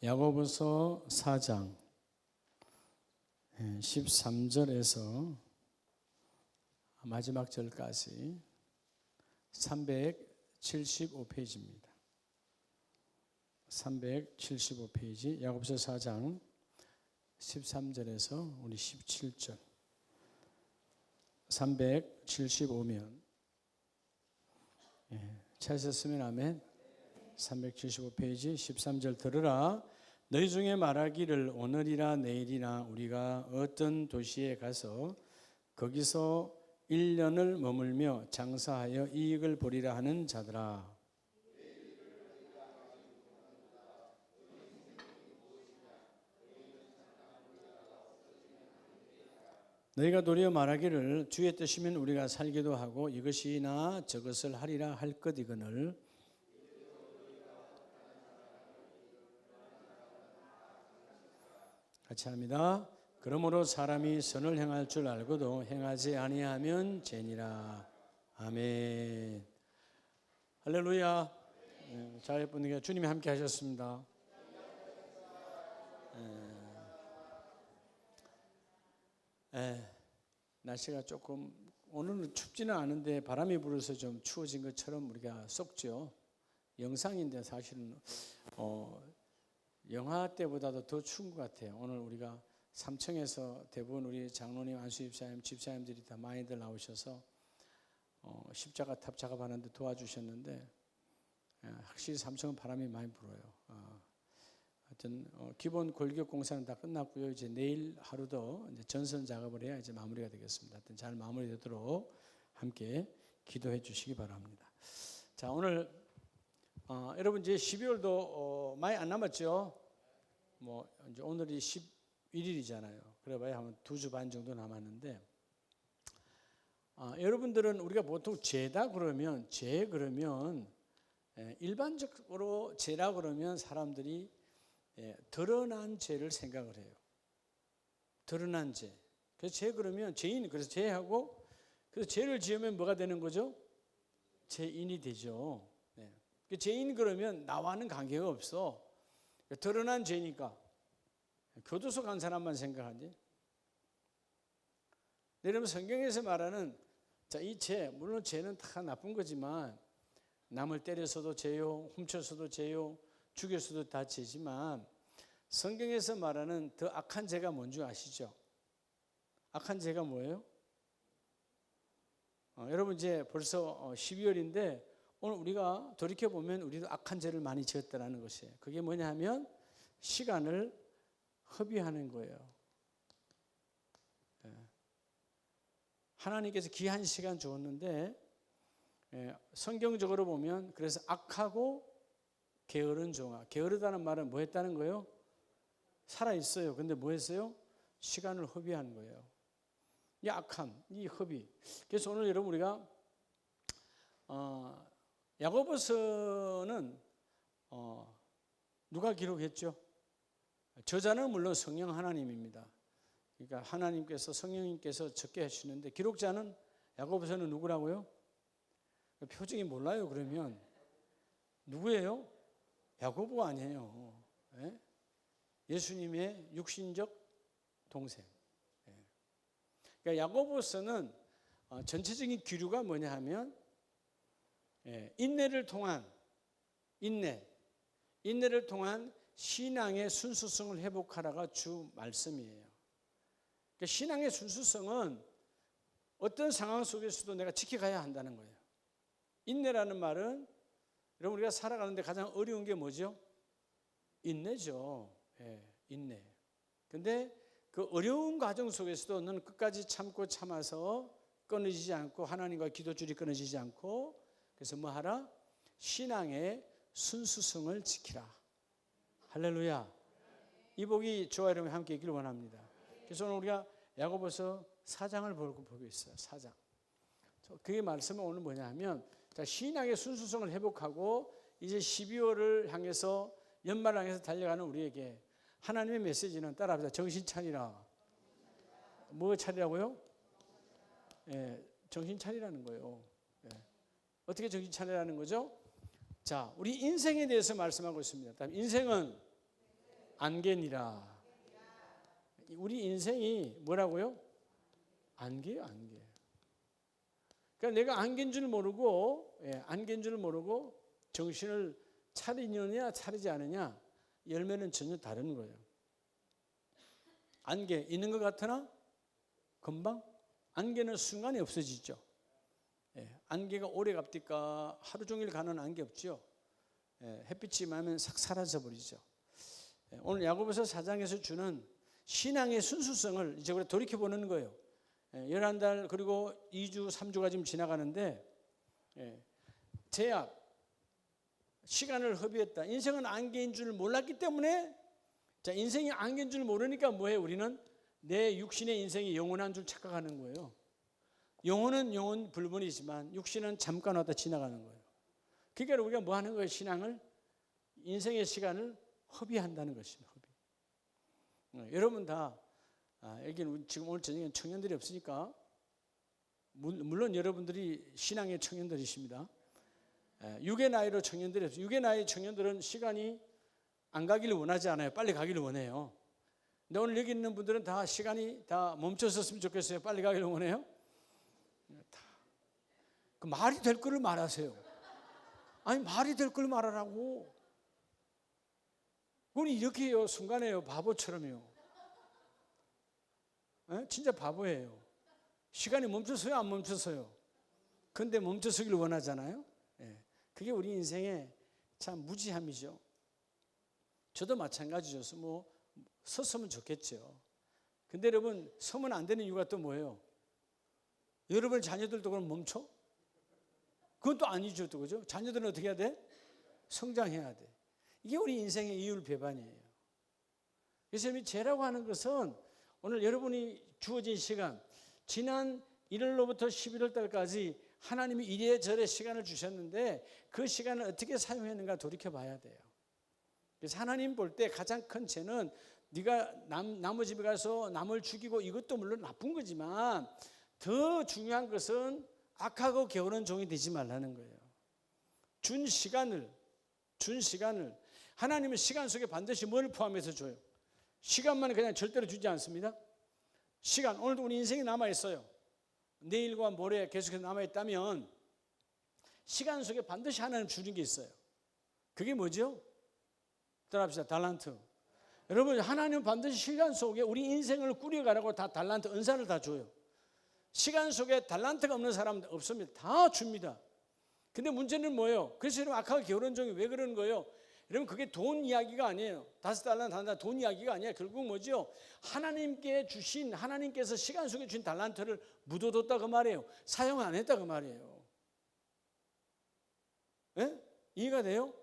야고보서 4장 13절에서 마지막 절까지 375페이지입니다. 375페이지 야고보서 4장 13절에서 우리 17절 375면 찾으셨으면 아멘. 375페이지 13절 들으라. 너희 중에 말하기를 오늘이나 내일이나 우리가 어떤 도시에 가서 거기서 1년을 머물며 장사하여 이익을 보리라 하는 자들아. 너희가 도리어 말하기를 주의 뜻이면 우리가 살기도 하고 이것이나 저것을 하리라 할 것이거늘 같이 합니다. 그러므로 사람이 선을 행할 줄 알고도 행하지 아니하면 죄니라. 아멘. 할렐루야. 자, 여러분에게 주님이 함께 하셨습니다. 날씨가 조금 오늘은 춥지는 않은데 바람이 불어서 좀 추워진 것처럼 우리가 썩죠. 영상인데 사실은 영하 때보다도 더 추운 것 같아요. 오늘 우리가 3층에서 대부분 우리 장로님, 안수집사님, 집사님들이 다 많이들 나오셔서 십자가 탑 작업하는데 도와주셨는데 확실히 3층은 바람이 많이 불어요. 하여튼 기본 골격 공사는 다 끝났고요. 이제 내일 하루 더 이제 전선 작업을 해야 이제 마무리가 되겠습니다. 하여튼 잘 마무리되도록 함께 기도해 주시기 바랍니다. 자, 오늘 여러분 이제 12월도 많이 안 남았죠. 뭐 이제 오늘이 11일이잖아요. 그래봐야 한 2주 반 정도 남았는데 여러분들은 우리가 보통 죄다 그러면 일반적으로 죄라 그러면 사람들이 드러난 죄를 생각을 해요. 드러난 죄. 그래서 죄 그러면 그래서 죄하고 그래서 죄를 지으면 뭐가 되는 거죠? 죄인이 되죠. 죄인 그러면 나와는 관계가 없어. 드러난 죄니까. 교도소 간 사람만 생각하지. 여러분 성경에서 말하는 이 죄, 물론 죄는 다 나쁜 거지만 남을 때려서도 죄요, 훔쳐서도 죄요, 죽여서도 다 죄지만 성경에서 말하는 더 악한 죄가 뭔지 아시죠? 악한 죄가 뭐예요? 여러분 이제 벌써 12월인데 오늘 우리가 돌이켜보면 우리도 악한 죄를 많이 지었다는 것이에요. 그게 뭐냐 하면 시간을 허비하는 거예요. 하나님께서 귀한 시간 주었는데 성경적으로 보면 그래서 악하고 게으른 종아. 게으르다는 말은 뭐 했다는 거예요? 살아있어요. 근데 뭐 했어요? 시간을 허비하는 거예요. 이 악함, 이 허비. 그래서 오늘 여러분 우리가 야고보서는 누가 기록했죠? 저자는 물론 성령 하나님입니다. 그러니까 하나님께서 성령님께서 적게 하시는데 기록자는 야고보서는 누구라고요? 표정이 몰라요. 그러면 누구예요? 야고보 아니에요. 예수님의 육신적 동생. 그러니까 야고보서는 전체적인 기류가 뭐냐 하면 인내를 통한 인내를 통한 신앙의 순수성을 회복하라가 주 말씀이에요. 그러니까 신앙의 순수성은 어떤 상황 속에서도 내가 지켜가야 한다는 거예요. 인내라는 말은 여러분 우리가 살아가는데 가장 어려운 게 뭐죠? 인내죠. 인내. 근데 그 어려운 과정 속에서도 너는 끝까지 참고 참아서 끊어지지 않고 하나님과 기도줄이 끊어지지 않고 그래서 뭐 하라? 신앙의 순수성을 지키라. 할렐루야. 이 복이 저와 여러분이 함께 있기를 원합니다. 그래서 오늘 우리가 야고보서 4장을 보고 있어요. 4장. 그게 말씀은 오늘 뭐냐 하면 신앙의 순수성을 회복하고 이제 12월을 향해서 연말을 향해서 달려가는 우리에게 하나님의 메시지는 따라합니다. 정신 차리라. 뭐 차리라고요? 정신 차리라는 거예요. 어떻게 정신 차리라는 거죠? 자, 우리 인생에 대해서 말씀하고 있습니다. 인생은 안개니라. 우리 인생이 뭐라고요? 안개예요, 안개. 그러니까 내가 안개인 줄 모르고, 안개인 줄 모르고 정신을 차리느냐 차리지 않느냐, 열매는 전혀 다른 거예요. 안개 있는 것 같으나 금방, 안개는 순간에 없어지죠. 안개가 오래 갑니까? 하루 종일 가는 안개 없죠. 햇빛이 많으면 싹 사라져 버리죠. 오늘 야고보서 4장에서 주는 신앙의 순수성을 이제 우리 돌이켜 보는 거예요. 11달 그리고 2주 3주가 지금 지나가는데, 제약, 시간을 허비했다. 인생은 안개인 줄 몰랐기 때문에, 자, 인생이 안개인 줄 모르니까 뭐해요? 우리는 내 육신의 인생이 영원한 줄 착각하는 거예요. 영혼은 영혼 불문이지만 육신은 잠깐 왔다 지나가는 거예요. 그러니까 우리가 뭐 하는 거예요? 신앙을, 인생의 시간을 허비한다는 것입니다. 허비. 여러분 다, 여기는 지금 오늘 저녁에 청년들이 없으니까, 물론 여러분들이 신앙의 청년들이십니다. 육의 나이로 청년들이 없어요. 육의 나이 청년들은 시간이 안 가기를 원하지 않아요. 빨리 가기를 원해요. 근데 오늘 여기 있는 분들은 다 시간이 다 멈췄었으면 좋겠어요. 빨리 가기를 원해요. 그 말이 될 거를 말하세요. 아니, 말이 될 걸 말하라고. 그건 이렇게 해요. 순간에요. 바보처럼요. 진짜 바보예요. 시간이 멈췄어요? 안 멈췄어요? 근데 멈춰서길 원하잖아요. 그게 우리 인생의 참 무지함이죠. 저도 마찬가지죠. 뭐 섰으면 좋겠죠. 근데 여러분, 서면 안 되는 이유가 또 뭐예요? 여러분 자녀들도 그럼 멈춰? 그건 또 아니죠. 또 그죠? 자녀들은 어떻게 해야 돼? 성장해야 돼. 이게 우리 인생의 이율배반이에요. 그래서 이 죄라고 하는 것은 오늘 여러분이 주어진 시간, 지난 1월로부터 11월 달까지 하나님이 이래저래 시간을 주셨는데 그 시간을 어떻게 사용했는가 돌이켜 봐야 돼요. 그래서 하나님 볼 때 가장 큰 죄는 네가 남의 집에 가서 남을 죽이고, 이것도 물론 나쁜 거지만 더 중요한 것은 악하고 게으른 종이 되지 말라는 거예요. 준 시간을 하나님은 시간 속에 반드시 뭘 포함해서 줘요? 시간만 그냥 절대로 주지 않습니다. 시간, 오늘도 우리 인생이 남아있어요. 내일과 모레 계속해서 남아있다면 시간 속에 반드시 하나님 주는 게 있어요. 그게 뭐죠? 따라합시다. 달란트. 여러분, 하나님은 반드시 시간 속에 우리 인생을 꾸려가라고 다 달란트, 은사를 다 줘요. 시간 속에 달란트가 없는 사람은 없습니다. 다 줍니다. 근데 문제는 뭐예요? 그래서 여러분, 악하고 게으른 종이 왜 그러는 거예요? 여러분, 그게 돈 이야기가 아니에요. 5달란트 한다 돈 이야기가 아니야. 결국 뭐죠? 하나님께 주신, 하나님께서 시간 속에 주신 달란트를 묻어뒀다 그 말이에요. 사용 안 했다 그 말이에요. 이해가 돼요?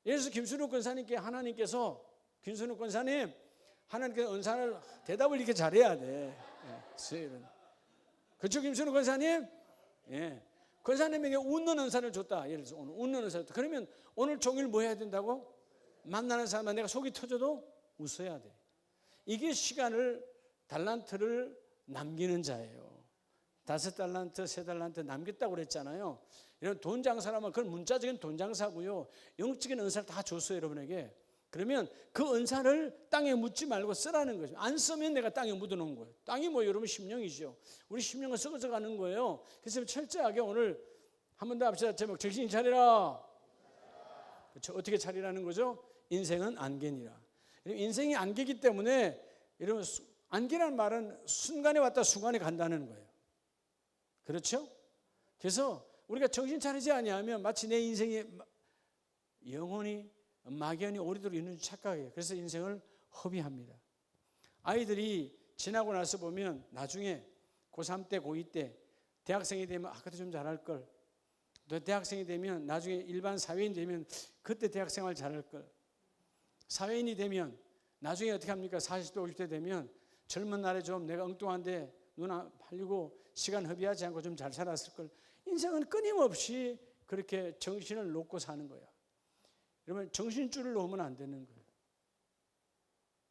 예를 들어서 김순욱 권사님께 하나님께서, 김순욱 권사님, 하나님께서 은사를, 대답을 이렇게 잘해야 돼. 그렇죠, 김순욱 권사님? 권사님에게 웃는 은사를 줬다. 예를 들어서 오늘 웃는 은사를 줬다. 그러면 오늘 종일 뭐 해야 된다고? 만나는 사람은 내가 속이 터져도 웃어야 돼. 이게 시간을, 달란트를 남기는 자예요. 5달란트, 3달란트 남겼다고 그랬잖아요. 이런 돈 장사라면 그건 문자적인 돈 장사고요. 영적인 은사를 다 줬어요, 여러분에게. 그러면 그 은사를 땅에 묻지 말고 쓰라는 거죠. 안 쓰면 내가 땅에 묻어놓은 거예요. 땅이 뭐 여러분 심령이죠. 우리 심령은 썩어져 가는 거예요. 그래서 철저하게 오늘 한 번 더 합시다. 제목, 정신 차리라. 그렇죠? 어떻게 차리라는 거죠? 인생은 안개니라. 인생이 안개이기 때문에, 여러분, 안개라는 말은 순간에 왔다 순간에 간다는 거예요. 그렇죠? 그래서 우리가 정신 차리지 아니하면 마치 내 인생이 영원히 막연히 오리도록 있는 줄 착각해요. 그래서 인생을 허비합니다. 아이들이 지나고 나서 보면 나중에 고3 때, 고2 때, 대학생이 되면 그때 좀 잘할 걸. 또 대학생이 되면 나중에 일반 사회인이 되면 그때 대학생활 잘할 걸. 사회인이 되면 나중에 어떻게 합니까? 40대, 50대 되면 젊은 날에 좀 내가 엉뚱한데 눈 팔리고 시간 허비하지 않고 좀 잘 살았을 걸. 인생은 끊임없이 그렇게 정신을 놓고 사는 거야. 여러분, 정신줄을 놓으면 안 되는 거예요.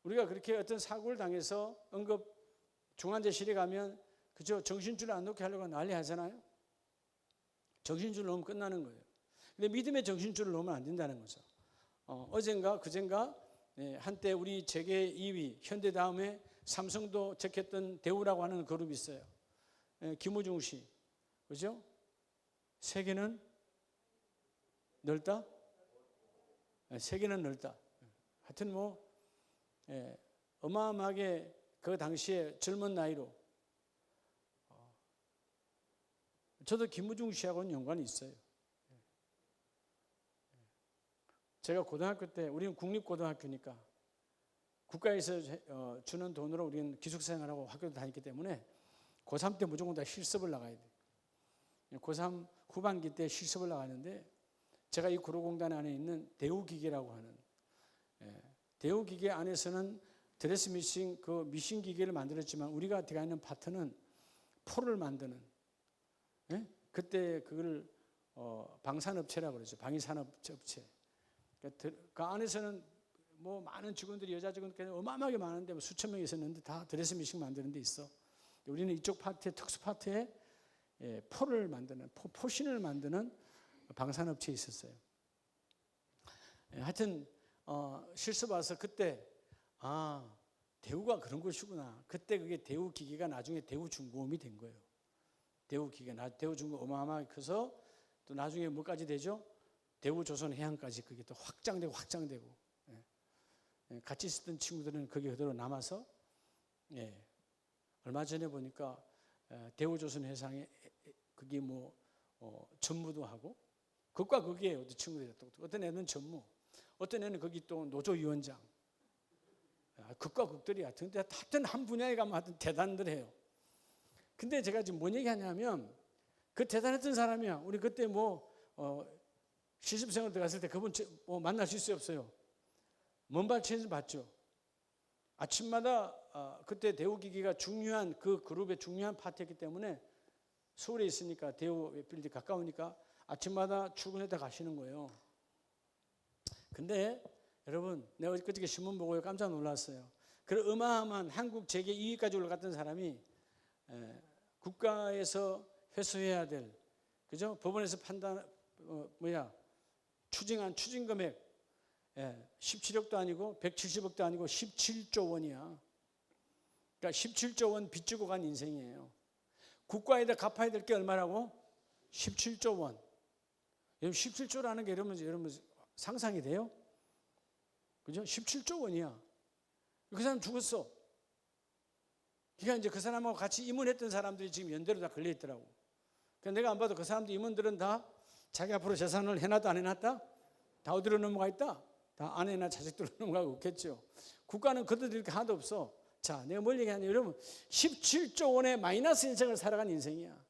우리가 그렇게 어떤 사고를 당해서 응급 중환자실에 가면 그저 정신줄을 안 놓게 하려고 난리 하잖아요. 정신줄을 놓으면 끝나는 거예요. 근데 믿음의 정신줄을 놓으면 안 된다는 거죠. 어젠가 그젠가 한때 우리 재계 2위, 현대 다음에 삼성도 적했던 대우라고 하는 그룹이 있어요. 김우중 씨, 그죠? 세계는 넓다? 세계는 넓다. 하여튼 뭐 어마어마하게 그 당시에 젊은 나이로 저도 김우중 씨하고는 연관이 있어요. 제가 고등학교 때 우리는 국립고등학교니까 국가에서 주는 돈으로 우리는 기숙생활하고 학교도 다녔기 때문에 고3 때 무조건 다 실습을 나가야 돼요. 고3 후반기 때 실습을 나가는데 제가 이 구로공단 안에 있는 대우기계라고 하는 대우기계 안에서는 드레스 미싱 그 미싱 기계를 만들었지만 우리가 들어가 있는 파트는 포를 만드는 그때 그걸 방산업체라고 그러죠. 방위산업체. 그 안에서는 뭐 많은 직원들이 여자 직원들이 어마어마하게 많은데 뭐 수천 명이 있었는데 다 드레스 미싱 만드는 데 있어. 우리는 이쪽 파트에 특수 파트에 포를 만드는 포신을 만드는 방산업체에 있었어요. 하여튼 실습 와서 그때 대우가 그런 것이구나. 그때 그게 대우 기계가 나중에 대우중공업이 된 거예요. 대우 기계가 대우중공업 어마어마하게 커서 또 나중에 뭐까지 되죠? 대우조선해양까지 그게 또 확장되고 같이 있었던 친구들은 거기 그대로 남아서 얼마 전에 보니까 대우조선해상에 그게 뭐 전무도 하고 그것과 그게 어떤 친구들이 어떤 애는 전무, 어떤 애는 거기 또 노조위원장, 극과 극들이야. 근데 하여튼 한 분야에 가면 하여튼 대단들해요. 근데 제가 지금 뭔 얘기하냐면 그 대단했던 사람이야. 우리 그때 실습생활 들어갔을 때 그분 만날 수 있어요, 없어요? 먼발치에서 봤죠. 아침마다 그때 대우기기가 중요한 그 그룹의 중요한 파트였기 때문에 서울에 있으니까 대우 빌딩 가까우니까 아침마다 출근했다 가시는 거예요. 근데 여러분 내가 그저께 신문 보고 깜짝 놀랐어요. 그런 어마어마한 한국 재계 2위까지 올라갔던 사람이 국가에서 회수해야 될 그죠? 법원에서 판단 추징한 추징금액 17억도 아니고 170억도 아니고 17조 원이야. 그러니까 17조 원 빚지고 간 인생이에요. 국가에다 갚아야 될 게 얼마라고? 17조 원. 여러분 17조라는 게 여러분 상상이 돼요? 그죠? 17조 원이야. 그 사람 죽었어. 그러니까 이제 그 사람하고 같이 임원했던 사람들이 지금 연대로 다 걸려 있더라고. 그러니까 내가 안 봐도 그 사람들 임원들은 다 자기 앞으로 재산을 해놨다 안 해놨다? 다 어디로 넘어가 있다? 다 아내나 자식들로 넘어가고 없겠죠. 국가는 그들이 이렇게 하나도 없어. 자, 내가 뭘 얘기하냐. 여러분 17조 원의 마이너스 인생을 살아간 인생이야.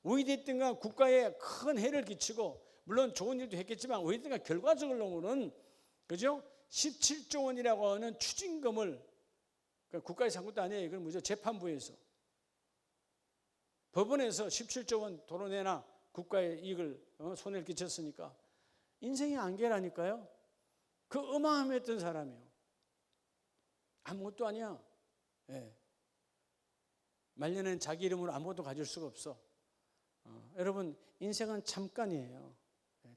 오히려 국가에 큰 해를 끼치고 물론 좋은 일도 했겠지만 오히려 결과적으로는 그죠? 17조 원이라고 하는 추징금을 그러니까 국가의 상급도 아니에요. 이건 뭐죠? 재판부에서 법원에서 17조 원 도로내나 국가의 이익을 손해를 끼쳤으니까 인생의 안개라니까요. 그 어마어마했던 사람이요. 아무것도 아니야. 말년에는 자기 이름으로 아무것도 가질 수가 없어. 여러분 인생은 잠깐이에요.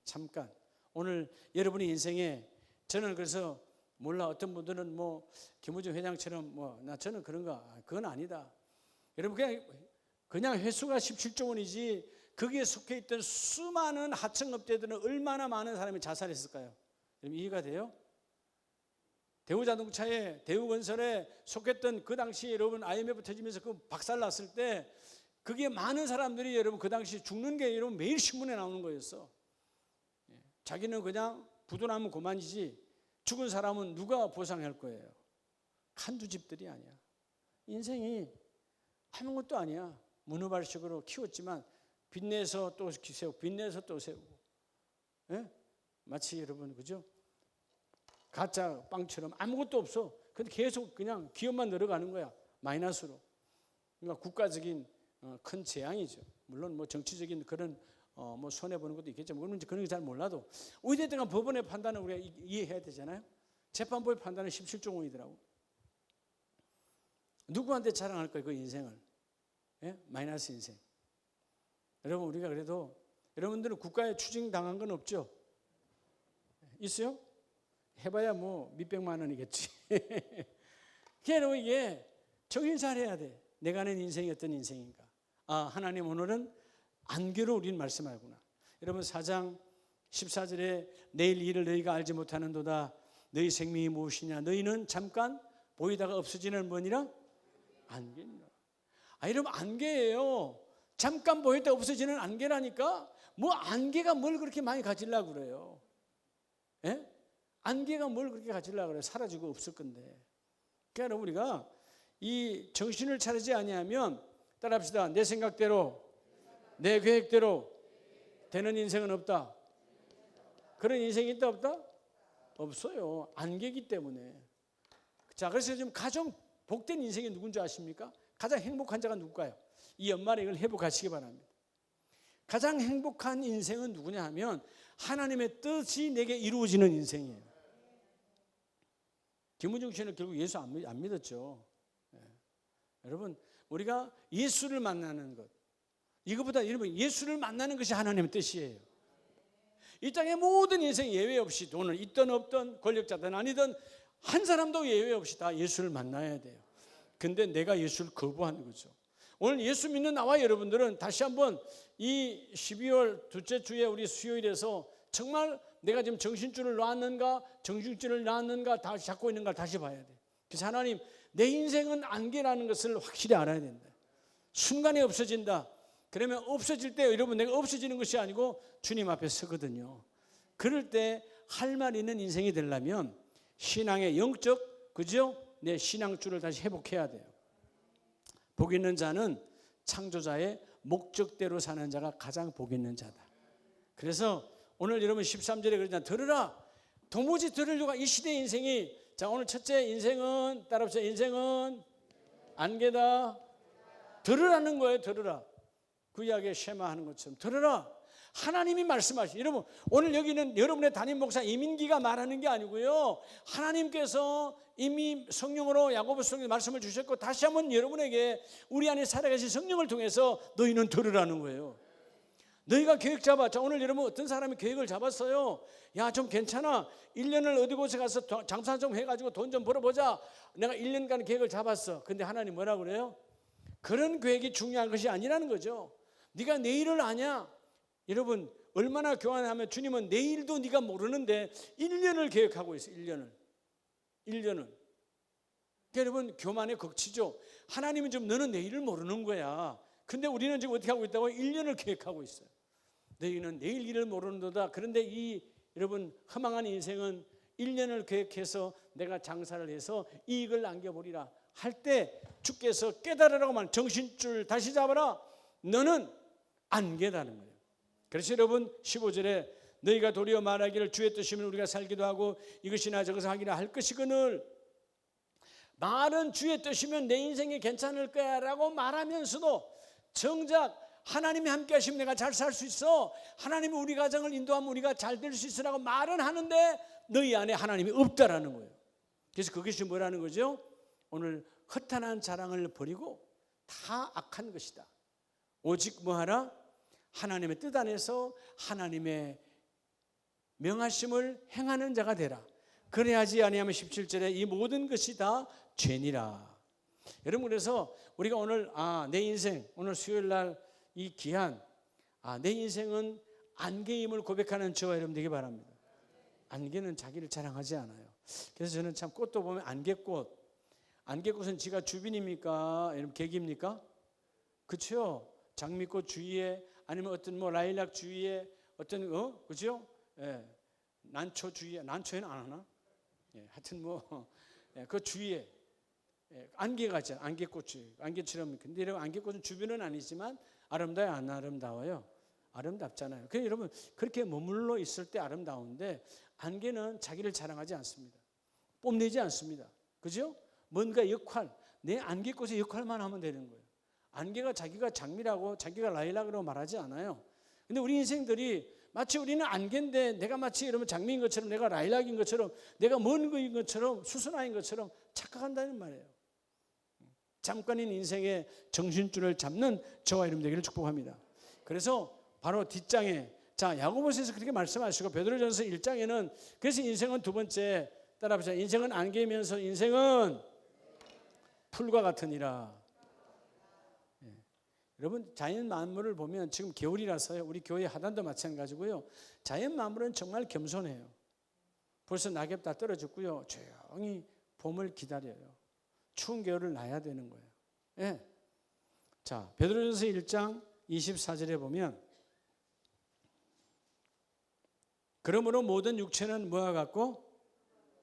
잠깐. 오늘 여러분의 인생에 저는 그래서 몰라 어떤 분들은 김우중 회장처럼 저는 그건 아니다. 여러분 그냥 회수가 17조 원이지 거기에 속해 있던 수많은 하청업체들은 얼마나 많은 사람이 자살했을까요? 여러분 이해가 돼요? 대우자동차에 대우건설에 속했던 그 당시에 여러분 IMF 터지면서 그 박살났을 때 그게 많은 사람들이 여러분 그 당시 죽는 게 여러분 매일 신문에 나오는 거였어. 자기는 그냥 부도나면 그만이지 죽은 사람은 누가 보상할 거예요? 한두 집들이 아니야. 인생이 아무것도 아니야. 문어발식으로 키웠지만 빚내서 또 세우고 빚내서 또 세우고 마치 여러분 그죠? 가짜 빵처럼 아무것도 없어. 근데 계속 그냥 기업만 늘어가는 거야. 마이너스로. 그러니까 국가적인 큰 재앙이죠. 물론 정치적인 그런 손해 보는 것도 있겠지만 물론 그런 게 잘 몰라도 오히려 법원의 판단을 우리가 이해해야 되잖아요. 재판부의 판단은 17조 원이더라고. 누구한테 자랑할 거예요? 그 인생을. 마이너스 인생. 여러분 우리가 그래도 여러분들은 국가에 추징당한 건 없죠? 있어요? 해봐야 뭐 몇백만 원이겠지. 그러니까 이게 정신 차려야 돼. 내가 하는 인생이 어떤 인생인가. 하나님 오늘은 안개로 우리는 말씀하구나. 여러분 4장 14절에 내일 일을 너희가 알지 못하는도다. 너희 생명이 무엇이냐. 너희는 잠깐 보이다가 없어지는 뭐니라? 안개니라. 여러분 안개예요. 잠깐 보이다 없어지는 안개라니까. 뭐 안개가 뭘 그렇게 많이 가지려고 그래요. 예? 안개가 뭘 그렇게 가지려고 그래요. 사라지고 없을 건데. 그러니까 우리가 이 정신을 차리지 아니하면 따라합시다. 내 생각대로 내 계획대로 되는 인생은 없다. 그런 인생이 있다 없다? 없어요. 안개기 때문에. 자, 그래서 지금 가장 복된 인생이 누군지 아십니까? 가장 행복한 자가 누굴까요? 이 연말에 이걸 회복하시기 바랍니다. 가장 행복한 인생은 누구냐 하면 하나님의 뜻이 내게 이루어지는 인생이에요. 김은중 씨는 결국 예수 안 믿었죠. 여러분 우리가 예수를 만나는 것, 이것보다 여러분 예수를 만나는 것이 하나님의 뜻이에요. 이 땅의 모든 인생 예외 없이 돈은 있든 없든 권력자든 아니든 한 사람도 예외 없이 다 예수를 만나야 돼요. 근데 내가 예수를 거부하는 거죠. 오늘 예수 믿는 나와 여러분들은 다시 한번 이 12월 둘째 주에 우리 수요일에서 정말 내가 지금 정신줄을 놨는가 정신줄을 놨는가 다시 잡고 있는가 다시 봐야 돼요. 그래서 하나님 내 인생은 안개라는 것을 확실히 알아야 된다. 순간에 없어진다. 그러면 없어질 때 여러분 내가 없어지는 것이 아니고 주님 앞에 서거든요. 그럴 때 할 말 있는 인생이 되려면 신앙의 영적 그죠? 내 신앙줄을 다시 회복해야 돼요. 복 있는 자는 창조자의 목적대로 사는 자가 가장 복 있는 자다. 그래서 오늘 여러분 13절에 그러잖아요. 들으라. 도무지 들으려고 이 시대의 인생이 자 오늘 첫째 인생은 따라합시다. 인생은 안개다. 들으라는 거예요. 들으라. 구약의 쉐마하는 것처럼 들으라. 하나님이 말씀하시죠. 여러분 오늘 여기는 여러분의 담임 목사 이민기가 말하는 게 아니고요. 하나님께서 이미 성령으로 야고보서에 말씀을 주셨고 다시 한번 여러분에게 우리 안에 살아계신 성령을 통해서 너희는 들으라는 거예요. 너희가 계획 잡아. 자 오늘 여러분 어떤 사람이 계획을 잡았어요. 야 좀 괜찮아. 1년을 어디 곳에 가서 장사 좀 해가지고 돈 좀 벌어보자. 내가 1년간 계획을 잡았어. 근데 하나님 뭐라 그래요? 그런 계획이 중요한 것이 아니라는 거죠. 네가 내일을 아냐? 여러분 얼마나 교환하면 주님은 내일도 네가 모르는데 1년을 계획하고 있어요. 1년을. 그러니까 여러분 교만의 극치죠. 하나님은 좀 너는 내일을 모르는 거야. 근데 우리는 지금 어떻게 하고 있다고? 1년을 계획하고 있어요. 너희는 내일 일을 모르는도다. 그런데 이 여러분 허망한 인생은 1년을 계획해서 내가 장사를 해서 이익을 남겨보리라 할 때 주께서 깨달으라고 말 정신줄 다시 잡아라. 너는 안개다는 거예요. 그래서 여러분 15절에 너희가 도리어 말하기를 주의 뜻이면 우리가 살기도 하고 이것이나 저것을 하기나 할 것이거늘 말은 주의 뜻이면 내 인생이 괜찮을 거야 라고 말하면서도 정작 하나님이 함께 하시면 내가 잘 살 수 있어. 하나님이 우리 가정을 인도하면 우리가 잘 될 수 있으라고 말은 하는데 너희 안에 하나님이 없다라는 거예요. 그래서 그것이 뭐라는 거죠? 오늘 허탄한 자랑을 버리고 다 악한 것이다. 오직 뭐하라? 하나님의 뜻 안에서 하나님의 명하심을 행하는 자가 되라. 그래야지 아니하면 17절에 이 모든 것이 다 죄니라. 여러분 그래서 우리가 오늘 내 인생 오늘 수요일 날 이 기한 내 인생은 안개임을 고백하는 저와 여러분 되기 바랍니다. 안개는 자기를 자랑하지 않아요. 그래서 저는 참 꽃도 보면 안개꽃은 지가 주빈입니까? 여러분 계기입니까? 그렇죠? 장미꽃 주위에 아니면 어떤 뭐 라일락 주위에 어떤 그죠? 예. 난초 주위에 난초에는 안 하나? 예. 하여튼 뭐 그 주위에 안개가 있잖아요. 안개꽃이 안개처럼. 근데 여러분 안개꽃은 주변은 아니지만 아름다워요, 안 아름다워요? 아름답잖아요. 그래서 여러분 그렇게 머물러 있을 때 아름다운데 안개는 자기를 자랑하지 않습니다. 뽐내지 않습니다. 그죠? 뭔가 역할, 내 안개꽃의 역할만 하면 되는 거예요. 안개가 자기가 장미라고 자기가 라일락이라고 말하지 않아요. 근데 우리 인생들이 마치 우리는 안개인데 내가 마치 여러분 장미인 것처럼 내가 라일락인 것처럼 내가 먼 거인 것처럼 수선화인 것처럼 착각한다는 말이에요. 잠깐인 인생의 정신줄을 잡는 저와 여러분 되기를 축복합니다. 그래서 바로 뒷장에 자, 야고보서에서 그렇게 말씀하시고 베드로전서 1장에는 그래서 인생은 두 번째 따라보세요. 인생은 안개면서 인생은 풀과 같으니라. 예. 여러분 자연 만물을 보면 지금 겨울이라서요. 우리 교회 하단도 마찬가지고요. 자연 만물은 정말 겸손해요. 벌써 낙엽 다 떨어졌고요. 조용히 봄을 기다려요. 추운 겨울을 나야 되는 거예요. 예. 자, 베드로전서 1장 24절에 보면 그러므로 모든 육체는 뭐와 같고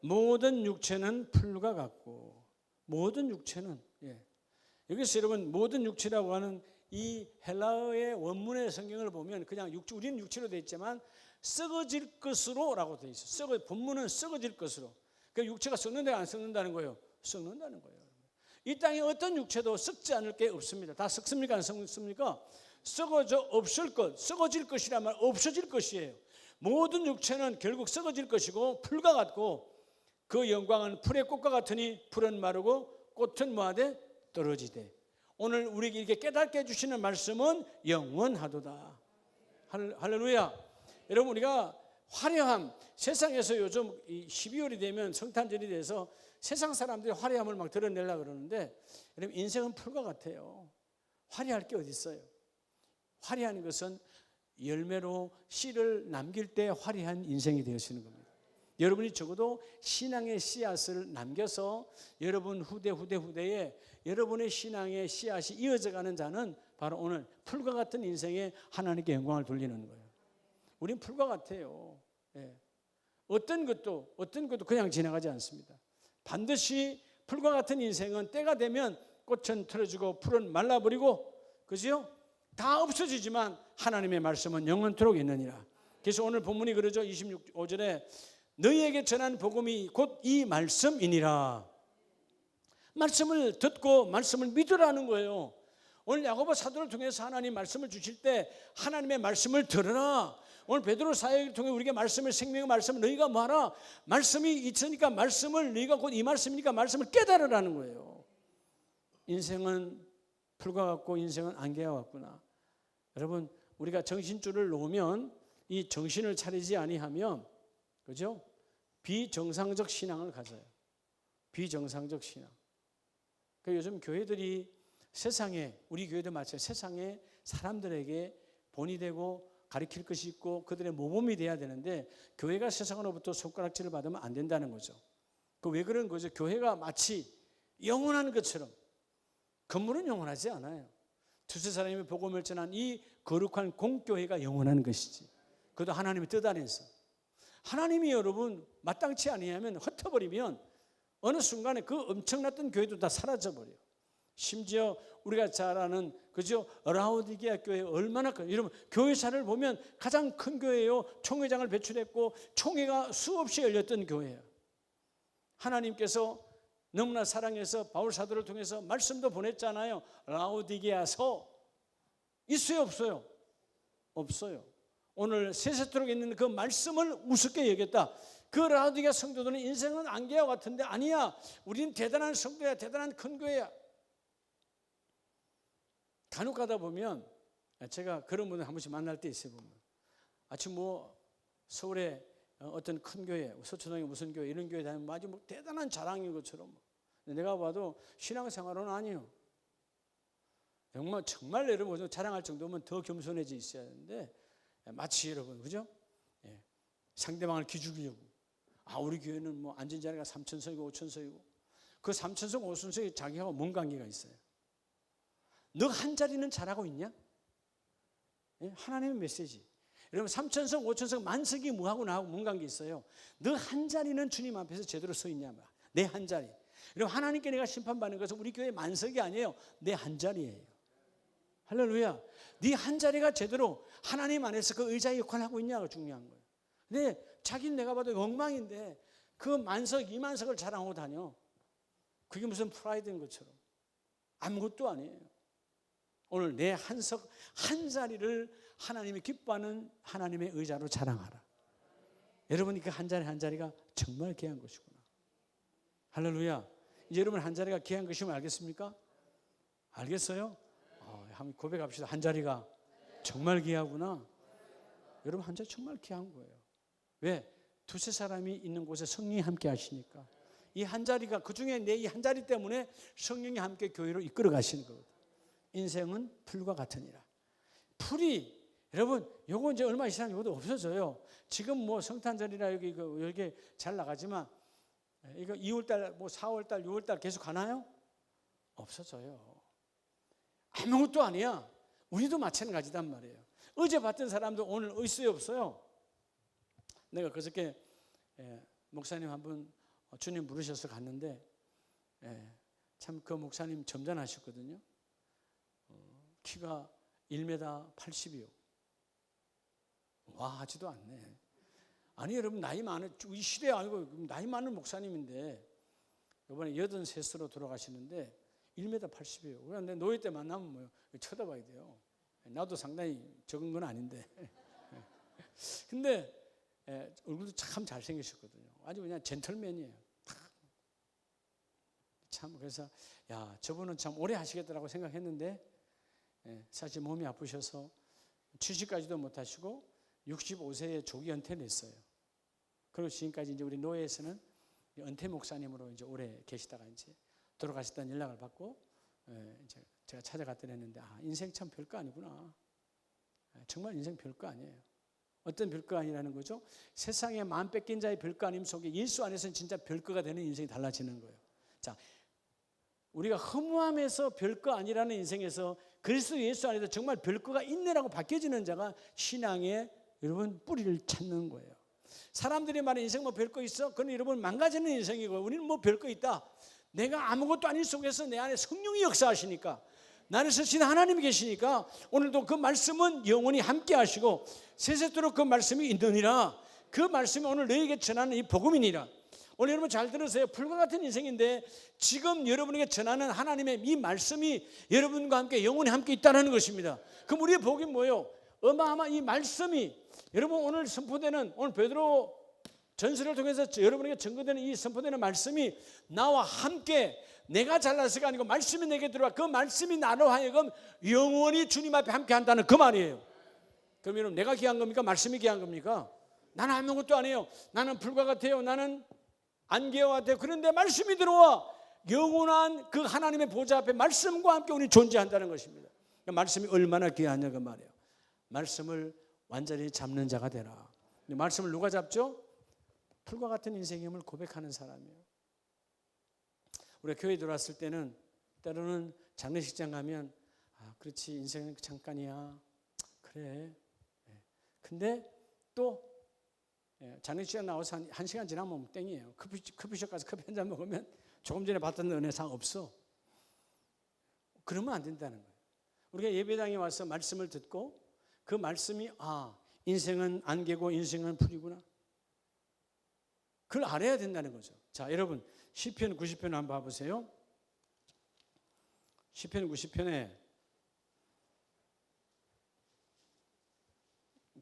모든 육체는 풀과 같고 모든 육체는 여기서 여러분 모든 육체라고 하는 이 헬라어의 원문의 성경을 보면 그냥 우리는 육체로 되어 있지만 썩어질 것으로라고 되어 있어요. 본문은 썩어질 것으로. 그 육체가 썩는다 안 썩는다는 거예요? 썩는다는 거예요. 이 땅에 어떤 육체도 썩지 않을 게 없습니다. 다 썩습니까? 안 썩습니까? 썩어져 없을 것, 썩어질 것이란 말 없어질 것이에요. 모든 육체는 결국 썩어질 것이고 풀과 같고 그 영광은 풀의 꽃과 같으니 풀은 마르고 꽃은 뭐하되 떨어지되. 오늘 우리에게 이렇게 깨닫게 해주시는 말씀은 영원하도다. 할렐루야. 여러분 우리가 화려함, 세상에서 요즘 12월이 되면 성탄절이 돼서 세상 사람들이 화려함을 막 드러내려고 그러는데 여러분 인생은 풀과 같아요. 화려할 게 어디 있어요? 화려한 것은 열매로 씨를 남길 때 화려한 인생이 되어지는 겁니다. 여러분이 적어도 신앙의 씨앗을 남겨서 여러분 후대에 여러분의 신앙의 씨앗이 이어져가는 자는 바로 오늘 풀과 같은 인생에 하나님께 영광을 돌리는 거예요. 우린 풀과 같아요. 예. 어떤 것도 그냥 지나가지 않습니다. 반드시 풀과 같은 인생은 때가 되면 꽃은 틀어지고 풀은 말라버리고 그죠? 다 없어지지만 하나님의 말씀은 영원토록 있느니라. 그래서 오늘 본문이 그러죠. 26절에 너희에게 전한 복음이 곧 이 말씀이니라. 말씀을 듣고 말씀을 믿으라는 거예요. 오늘 야고보 사도를 통해서 하나님 말씀을 주실 때 하나님의 말씀을 들으라. 오늘 베드로 사역을 통해 우리에게 말씀을 생명의 말씀을 너희가 뭐하라. 말씀이 있으니까 말씀을 너희가 곧 이 말씀이니까 말씀을 깨달으라는 거예요. 인생은 풀과 같고 인생은 안개와 같구나. 여러분 우리가 정신줄을 놓으면 이 정신을 차리지 아니하면 그죠? 비정상적 신앙을 가져요. 비정상적 신앙. 그러니까 요즘 교회들이 세상에 우리 교회도 마찬가지로 세상에 사람들에게 본이 되고 가르칠 것이 있고 그들의 모범이 돼야 되는데 교회가 세상으로부터 손가락질을 받으면 안 된다는 거죠. 그 왜 그런 거죠? 교회가 마치 영원한 것처럼 건물은 영원하지 않아요. 두세 사람이 복음을 전한 이 거룩한 공교회가 영원한 것이지. 그것도 하나님의 뜻 안에서. 하나님이 여러분 마땅치 아니하면 흩어버리면 어느 순간에 그 엄청났던 교회도 다 사라져버려요. 심지어 우리가 잘 아는 그죠? 라오디게아 교회 얼마나 여러분 교회사를 보면 가장 큰 교회예요. 총회장을 배출했고 총회가 수없이 열렸던 교회예요. 하나님께서 너무나 사랑해서 바울 사도를 통해서 말씀도 보냈잖아요. 라오디게아서 있어요 없어요? 없어요. 오늘 세세토록 있는 그 말씀을 우습게 여겼다. 그 라오디게아 성도들은 인생은 안개와 같은데 아니야. 우리는 대단한 성도야. 대단한 큰 교회야. 간혹 가다 보면 제가 그런 분들 한 번씩 만날 때 있어요. 보면 아침 서울에 어떤 큰 교회, 서초동에 무슨 교회 이런 교회 다니면 아주 대단한 자랑인 것처럼 내가 봐도 신앙생활은 아니에요. 정말 여러분 자랑할 정도면 더 겸손해져 있어야 하는데 마치 여러분 그죠? 상대방을 기죽이려고 우리 교회는 앉은 자리가 3천석이고 5천석이고 그 3천석 5천석이 자기하고 뭔 관계가 있어요? 너 한 자리는 잘하고 있냐? 하나님의 메시지. 여러분 3천석 5천석 만석이 뭐하고 나하고 뭔 관계 있어요? 너 한 자리는 주님 앞에서 제대로 서 있냐? 내 한 자리. 여러분 하나님께 내가 심판받는 것은 우리 교회 만석이 아니에요. 내 한 자리예요. 할렐루야. 네 한 자리가 제대로 하나님 안에서 그 의자의 역할을 하고 있냐가 중요한 거예요. 근데 자기는 내가 봐도 엉망인데 그 만석 2만석을 자랑하고 다녀. 그게 무슨 프라이드인 것처럼 아무것도 아니에요. 오늘 내 한 자리를 하나님이 기뻐하는 하나님의 의자로 자랑하라. 여러분이 그 한 자리 한 자리가 정말 귀한 것이구나. 할렐루야. 이제 여러분 한 자리가 귀한 것이면 알겠습니까? 알겠어요? 한번 고백합시다. 한 자리가 정말 귀하구나. 여러분 한 자리 정말 귀한 거예요. 왜? 두세 사람이 있는 곳에 성령이 함께 하시니까. 이 한 자리가, 그중에 내 이 한 자리 때문에 성령이 함께 교회로 이끌어 가시는 거거든요. 인생은 풀과 같으니라. 풀이, 여러분 요거 이제 얼마 지나면 이것도 없어져요. 지금 뭐 성탄절이라 여기 잘 나가지만 이거 2월달, 뭐 4월달, 6월달 계속 가나요? 없어져요. 아무것도 아니야. 우리도 마찬가지단 말이에요. 어제 봤던 사람도 오늘 있어요, 없어요? 내가 그저께 목사님 한 분 주님 부르셔서 갔는데 참 그 목사님 점잖하셨거든요. 키가 1m 80이요. 와 하지도 않네. 아니 여러분 나이 많은, 이 시대 아니고 나이 많은 목사님인데 이번에 83으로 돌아가시는데 1m 80이에요. 그런데 노예 때 만나면 뭐 쳐다봐야 돼요. 나도 상당히 적은 건 아닌데. 근데 얼굴도 참 잘생기셨거든요. 아주 그냥 젠틀맨이에요. 참 그래서 야 저분은 참 오래 하시겠더라고 생각했는데 사실 몸이 아프셔서 취직까지도 못하시고 65세에 조기 은퇴를 했어요. 그리고 지금까지 이제 우리 노예에서는 은퇴 목사님으로 이제 오래 계시다가 이제 돌아가셨다는 연락을 받고 이제 제가 찾아갔더니 했는데 인생 참 별거 아니구나. 정말 인생 별거 아니에요. 어떤 별거 아니라는 거죠? 세상에 마음 뺏긴 자의 별거 아님 속에 예수 안에서는 진짜 별거가 되는 인생이 달라지는 거예요. 자, 우리가 허무함에서 별거 아니라는 인생에서 그리스도 예수 안에서 정말 별거가 있네라고 바뀌어지는 자가 신앙의 여러분 뿌리를 찾는 거예요. 사람들이 말하는 인생 뭐 별거 있어? 그건 여러분 망가지는 인생이고 우리는 뭐 별거 있다. 내가 아무것도 아닌 속에서 내 안에 성령이 역사하시니까 나를 쓰신 하나님이 계시니까 오늘도 그 말씀은 영원히 함께 하시고 세세토록 그 말씀이 있느니라. 그 말씀이 오늘 너에게 전하는 이 복음이니라. 오늘 여러분 잘 들으세요. 풀과 같은 인생인데 지금 여러분에게 전하는 하나님의 이 말씀이 여러분과 함께 영원히 함께 있다는 것입니다. 그럼 우리의 복이 뭐예요? 어마어마한 이 말씀이 여러분 오늘 선포되는 오늘 베드로 전설을 통해서 여러분에게 전거되는 이 선포되는 말씀이 나와 함께 내가 잘나서가 아니고 말씀이 내게 들어와 그 말씀이 나로 하여금 영원히 주님 앞에 함께 한다는 그 말이에요. 그럼 여러분 내가 귀한 겁니까? 말씀이 귀한 겁니까? 나는 아무것도 아니에요. 나는 불과 같아요. 나는 안개와 같아요. 그런데 말씀이 들어와 영원한 그 하나님의 보좌 앞에 말씀과 함께 우리 존재한다는 것입니다. 말씀이 얼마나 귀하냐 그 말이에요. 말씀을 완전히 잡는 자가 되라. 말씀을 누가 잡죠? 풀과 같은 인생임을 고백하는 사람이에요. 우리가 교회에 들어왔을 때는 때로는 장례식장 가면 그렇지 인생은 잠깐이야. 그래. 근데 또 장례식장 나와서 한 시간 지나면 땡이에요. 커피숍 가서 커피 한 잔 먹으면 조금 전에 받던 은혜상 없어. 그러면 안 된다는 거예요. 우리가 예배당에 와서 말씀을 듣고 그 말씀이 인생은 안개고 인생은 풀이구나. 그걸 알아야 된다는 거죠. 자, 여러분 시편 90편 한번 봐보세요. 시편 90편에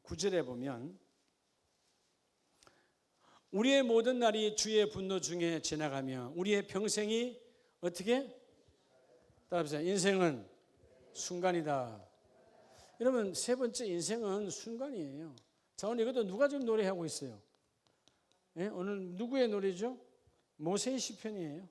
9절에 보면 우리의 모든 날이 주의 분노 중에 지나가며 우리의 평생이 어떻게? 따라합시다. 인생은 순간이다. 여러분 세 번째 인생은 순간이에요. 자, 오늘 이것도 누가 지금 노래하고 있어요? 오늘 누구의 노래죠? 모세의 시편이에요.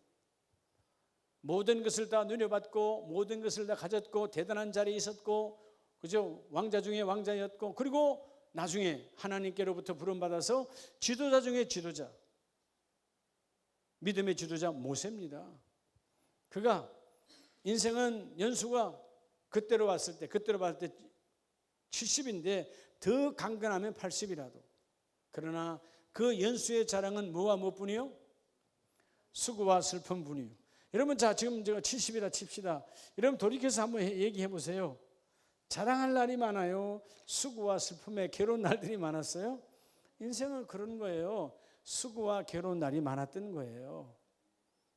모든 것을 다 누려봤고 모든 것을 다 가졌고 대단한 자리에 있었고 그죠? 왕자 중에 왕자였고 그리고 나중에 하나님께로부터 부름받아서 지도자 중에 지도자 믿음의 지도자 모세입니다. 그가 인생은 연수가 그때로 봤을 때 70인데 더 강건하면 80이라도 그러나 그 연수의 자랑은 뭐와 무엇뿐이요? 수고와 슬픔뿐이요. 여러분 자 지금 제가 70이라 칩시다. 여러분 돌이켜서 한번 얘기해 보세요. 자랑할 날이 많아요? 수고와 슬픔의 괴로운 날들이 많았어요? 인생은 그런 거예요. 수고와 괴로운 날이 많았던 거예요.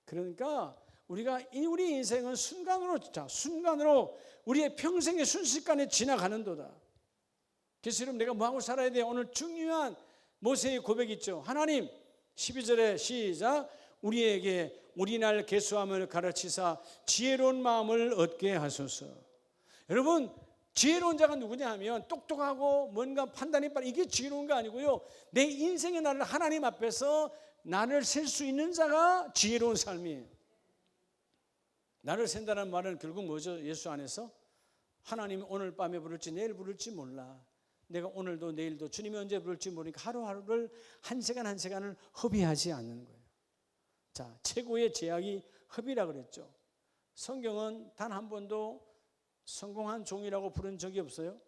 그러니까 우리가 우리 인생은 순간으로 우리의 평생의 순식간에 지나가는도다. 그래서 여러분 내가 뭐하고 살아야 돼요? 오늘 중요한 모세의 고백이 있죠. 하나님 12절에 시작 우리에게 우리날 계수함을 가르치사 지혜로운 마음을 얻게 하소서. 여러분 지혜로운 자가 누구냐 하면 똑똑하고 뭔가 판단이 빠른 이게 지혜로운 거 아니고요. 내 인생의 나를 하나님 앞에서 나를 셀 수 있는 자가 지혜로운 삶이에요. 나를 센다는 말은 결국 뭐죠? 예수 안에서 하나님이 오늘 밤에 부를지 내일 부를지 몰라. 내가 오늘도 내일도 주님이 언제 부를지 모르니까 하루하루를 한 시간 한 시간을 허비하지 않는 거예요. 자, 최고의 제약이 허비라 그랬죠. 성경은 단 한 번도 성공한 종이라고 부른 적이 없어요.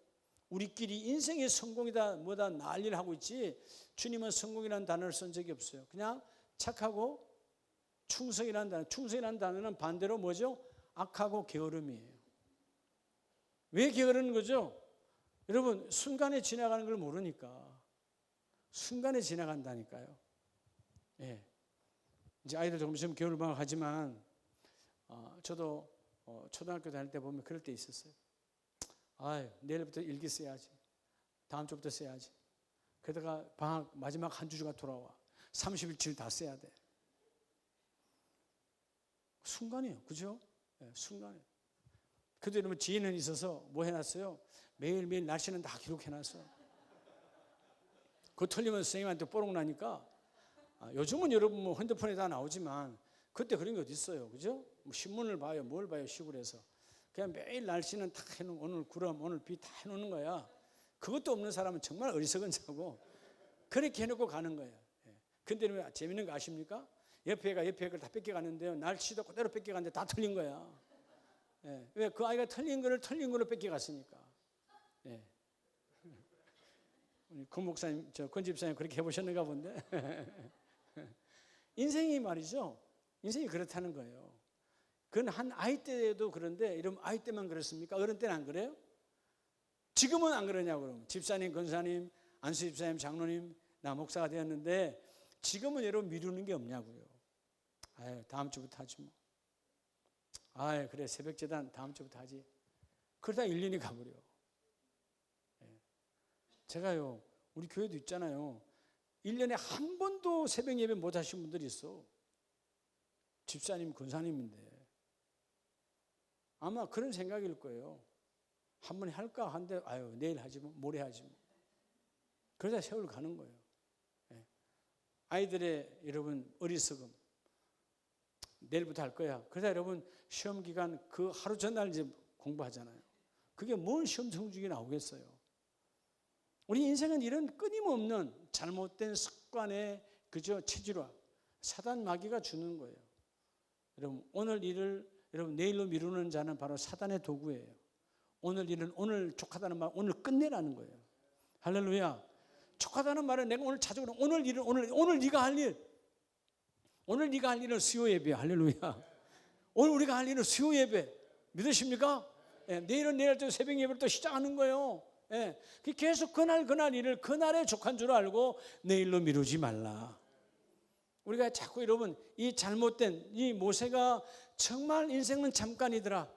우리끼리 인생의 성공이다 뭐다 난리를 하고 있지 주님은 성공이라는 단어를 쓴 적이 없어요. 그냥 착하고 충성이라는 단어. 충성이라는 단어는 반대로 뭐죠? 악하고 게으름이에요. 왜 게으른 거죠? 여러분 순간에 지나가는 걸 모르니까 순간에 지나간다니까요. 예. 이제 아이들 조금 있으면 겨울방학 하지만 저도 초등학교 다닐 때 보면 그럴 때 있었어요. 아유, 내일부터 일기 써야지. 다음 주부터 써야지. 그러다가 방학 마지막 한 주가 돌아와. 30일치를 다 써야 돼. 순간이에요. 그죠? 네, 순간이에요. 그래도 여러분 지혜는 있어서 뭐 해놨어요? 매일매일 날씨는 다 기록해놨어. 그거 틀리면 선생님한테 뽀록 나니까 요즘은 여러분 뭐 핸드폰에 다 나오지만 그때 그런 게 어디 있어요. 그죠? 뭐 신문을 봐요. 뭘 봐요. 시골에서. 그냥 매일 날씨는 다 해놓은 오늘 구름 오늘 비 다 해놓는 거야. 그것도 없는 사람은 정말 어리석은 자고 그렇게 해놓고 가는 거예요. 근데 재밌는 거 아십니까? 옆에 걸 다 뺏겨가는데요. 날씨도 그대로 뺏겨갔는데 다 틀린 거야. 왜? 그 아이가 틀린 걸로 뺏겨갔으니까. 우리 권 목사님, 권 집사님 그렇게 해보셨는가 본데. 인생이 말이죠. 인생이 그렇다는 거예요. 그건 한 아이 때도 그런데 이러면 아이 때만 그렇습니까? 어른 때는 안 그래요? 지금은 안 그러냐고 그러면 집사님, 권사님, 안수 집사님, 장로님, 나 목사가 되었는데 지금은 여러분 미루는 게 없냐고요. 아유, 다음 주부터 하지 뭐. 아유, 그래 새벽 제단 다음 주부터 하지. 그러다 1년이 가버려. 제가요, 우리 교회도 있잖아요. 1년에 한 번도 새벽 예배 못 하신 분들이 있어. 집사님, 권사님인데. 아마 그런 생각일 거예요. 한 번에 할까 한데 아유 내일 하지 뭐 모레 하지 뭐. 그러다 세월 가는 거예요. 아이들의 여러분 어리석음 내일부터 할 거야. 그러다 여러분 시험 기간 그 하루 전날 이제 공부하잖아요. 그게 뭔 시험 성적이 나오겠어요. 우리 인생은 이런 끊임없는 잘못된 습관의 그저 체질화 사단 마귀가 주는 거예요. 여러분 오늘 일을 여러분 내일로 미루는 자는 바로 사단의 도구예요. 오늘 일은 오늘 족하다는 말 오늘 끝내라는 거예요. 할렐루야. 족하다는 말은 내가 오늘 자주 오늘 일은 오늘 네가 할 일. 오늘 네가 할 일은 수요 예배야. 할렐루야. 오늘 우리가 할 일은 수요 예배. 믿으십니까? 내일은 내일 또 새벽 예배를 또 시작하는 거예요. 계속 그날 일을 그날에 족한 줄 알고 내일로 미루지 말라. 우리가 자꾸 여러분 이 잘못된 이 모세가 정말 인생은 잠깐이더라.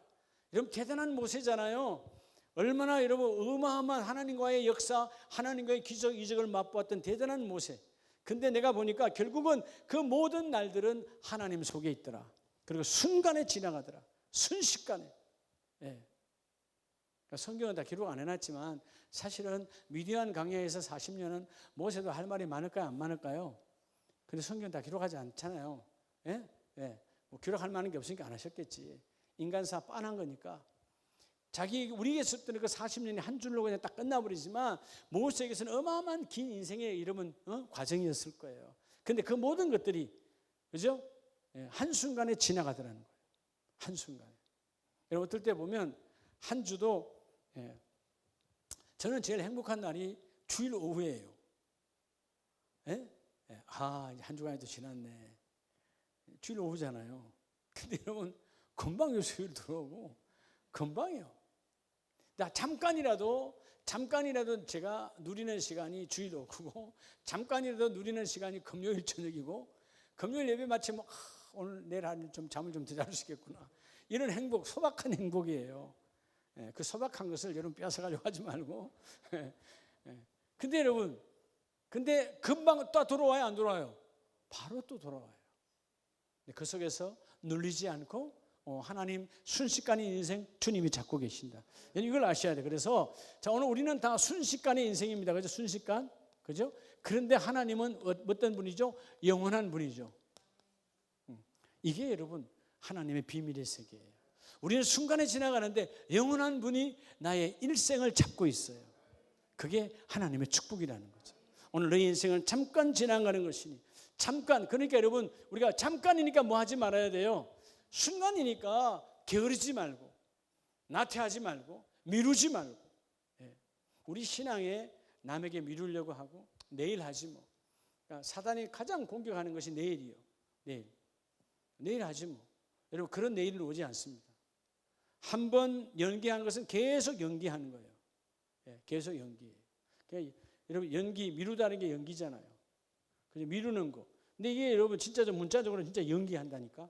여러분 대단한 모세잖아요. 얼마나 여러분 어마어마한 하나님과의 역사, 하나님과의 기적, 이적을 맛보았던 대단한 모세. 근데 내가 보니까 결국은 그 모든 날들은 하나님 속에 있더라. 그리고 순간에 지나가더라. 순식간에. 성경은 다 기록 안 해놨지만 사실은 미디안 광야에서 40년은 모세도 할 말이 많을까요? 안 많을까요? 근데 성경은 다 기록하지 않잖아요. 뭐 기록할 만한 게 없으니까 안 하셨겠지. 인간사 뻔한 거니까. 우리에게 있었던 그 40년이 한 줄로 그냥 딱 끝나버리지만 모세에게서는 어마어마한 긴 인생의 이름은 과정이었을 거예요. 근데 그 모든 것들이 그죠? 한순간에 지나가더라는 거예요. 한순간에. 여러분 어떨 때 보면 한 주도 저는 제일 행복한 날이 주일 오후예요. 이제 한 주간이 또 지났네. 주일 오후잖아요. 근데 여러분 금방 수요일 들어오고 금방이요. 잠깐이라도 제가 누리는 시간이 주일 오후고 잠깐이라도 누리는 시간이 금요일 저녁이고 금요일 예배 마치면 오늘 내일 좀 잠을 좀 더 잘 수 있겠구나. 이런 행복, 소박한 행복이에요. 그 소박한 것을 여러분 뺏어가려고 하지 말고. 근데 여러분, 금방 또 돌아와요, 안 돌아와요? 바로 또 돌아와요. 그 속에서 눌리지 않고 하나님 순식간의 인생 주님이 잡고 계신다. 이걸 아셔야 돼. 그래서 자, 오늘 우리는 다 순식간의 인생입니다. 그죠? 순식간. 그죠? 그런데 하나님은 어떤 분이죠? 영원한 분이죠. 이게 여러분 하나님의 비밀의 세계예요. 우리는 순간에 지나가는데 영원한 분이 나의 일생을 잡고 있어요. 그게 하나님의 축복이라는 거죠. 오늘 너의 인생은 잠깐 지나가는 것이니 잠깐. 그러니까 여러분 우리가 잠깐이니까 뭐 하지 말아야 돼요? 순간이니까 게으르지 말고 나태하지 말고 미루지 말고. 우리 신앙에 남에게 미루려고 하고 내일 하지 뭐. 그러니까 사단이 가장 공격하는 것이 내일이요. 내일 하지 뭐. 여러분 그런 내일은 오지 않습니다. 한 번 연기한 것은 계속 연기하는 거예요. 계속 연기해요. 그러니까 여러분 연기 미루다는 게 연기잖아요. 그냥 미루는 거. 근데 이게 여러분 진짜 좀 문자적으로 진짜 연기한다니까.